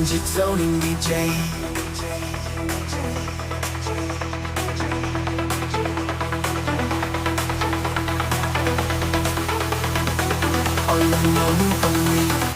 Sanjit DJ all alone for me.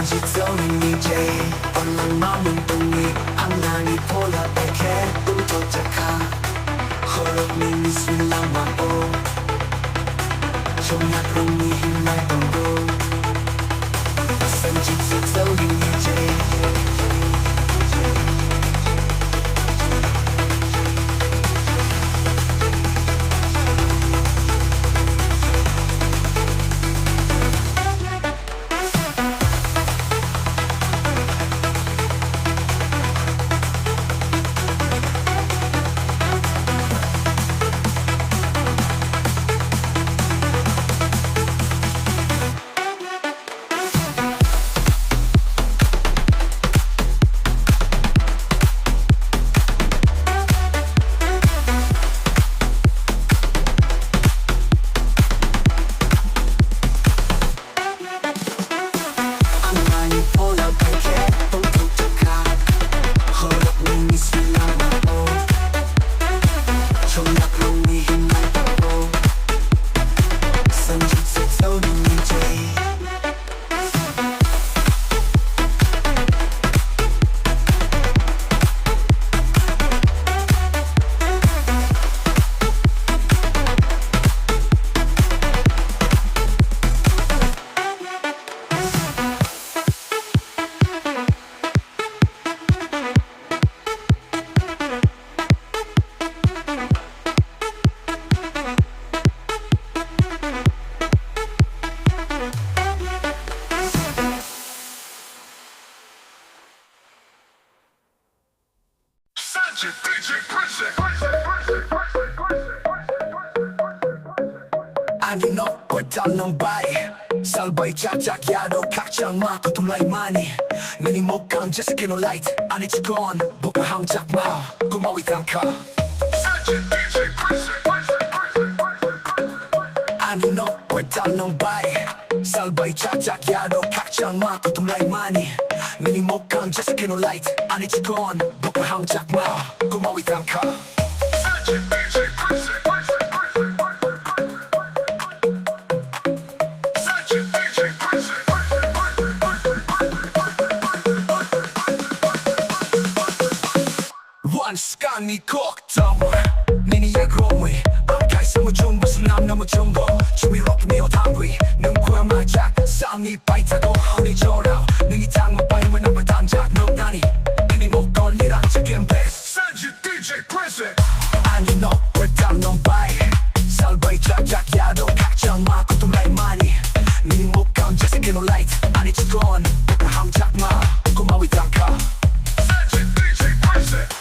Sanjit DJ 얼른 마음동이 항랑이 보라에게 도착하 허락니 미술랑마오 종약롱이 힘날 동도 Sanjit DJ Sanjit DJ Present. 아니 너 꼴단는 바이 살바이 짝짝야도 각장마 구tumlay money Nani mo kang just skin o light Ani chikon buka hang jakma Kumawi tangka Sanjit DJ Present. 아니 너 꼴단는 바이 살바이 짝짝야도 각장마 구tumlay money Nani mo kang just skin o light Ani chikon buka hang jakma Kumawi tangka Sanjit DJ Present. Scanny cocktail Nini ya gromwe Akay sa mo chung Basta nam na mo chung go Chumi rock ni o tangwi Nung kuya majak Sang ni baita go Honi jorao Nini tang mo bay When I'm a danjak Nung nani Nini mo kon Nirang chicken best Sanjit DJ Present Ani no We're down nung bay Salbay jak yado Kakchang ma Kutumlay money Nini mo kon Just skin o light Ani chikon Buka hang jak ma Kumawi tangka Sanjit DJ Present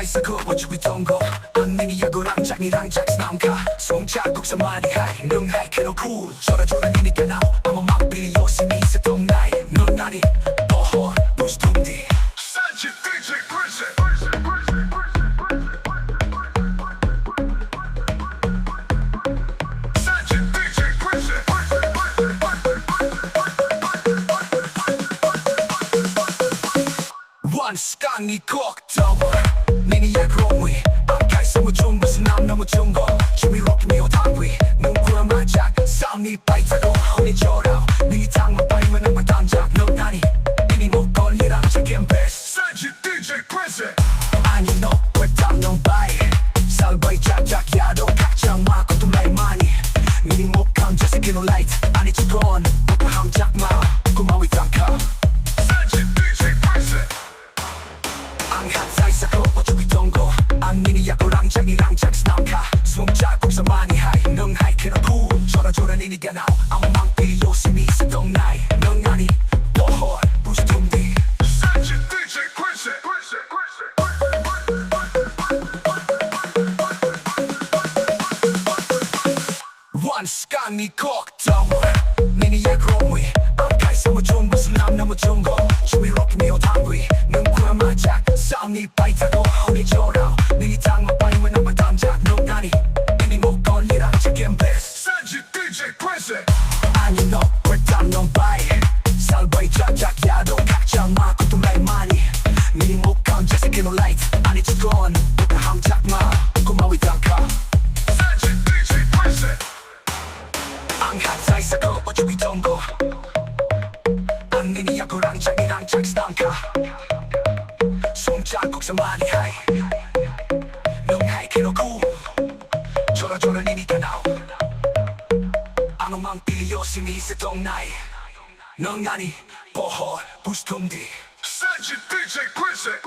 sa ko what you don't go ang nangyayagurang jack ni rang jacks namka song chakok sa manihay nung hay kero cool chora nini kanaw ang mapiliyo sinisa tong nai nung nani boho bustundi Sanjit DJ Present Sanjit DJ Present One scanny cocktail Nini ya gromwe Akay sa mo chung Basta nam na mo chung go Chumi rock ni o tangwi Nung kuya majak Sang ni baita go Honi jorao Nini tang mabay When I'm a danjak Nung nani Nini mo kon Nirang chicken best Sanjit DJ Present Ani no Wetang nung bay Salbay jak yado Kakchang ma Kutumlay money Nini mo kang Just skin o light Ani chikon 함작 마 고마위 당카 Sanjit DJ Present ang hati sa ko 어차피 동거 ang niniyako랑 장이랑 장스남카 숨자국 sa manihay nung hay kinaku 저라저라 niniga now ang mangpi 요심이 sa 동나이 nung ani bohor bustumdi Sanjit DJ Present Once 간이 걱정 niniyak romwi ang kaisa mo chung basta nam na mo chung go 주위로 피미오 당위 능구야 마작 싸움이 바이타고 허리 조라w 니당 마바이면 나만 담작 농간이 이니 못 걸리라 책임 베스 Sanjit DJ Present 아니 너 왜딴 넌 바이 살바이 자작야도 각자 마고 tum라이 많이 니니 못 건져 새끼노 라이트 아니 직원 누가 함작 마 고마위 당카 Sanjit DJ Present ang hati sa ko 어차피 동거 ang niniyako랑 장이랑 장스남카 숨자국 sa manihay nung hay kinaku 저라저라 niniga now ang mangpi 요심이 sa 동나이 nung ani bohor bustumdi Sanjit DJ Present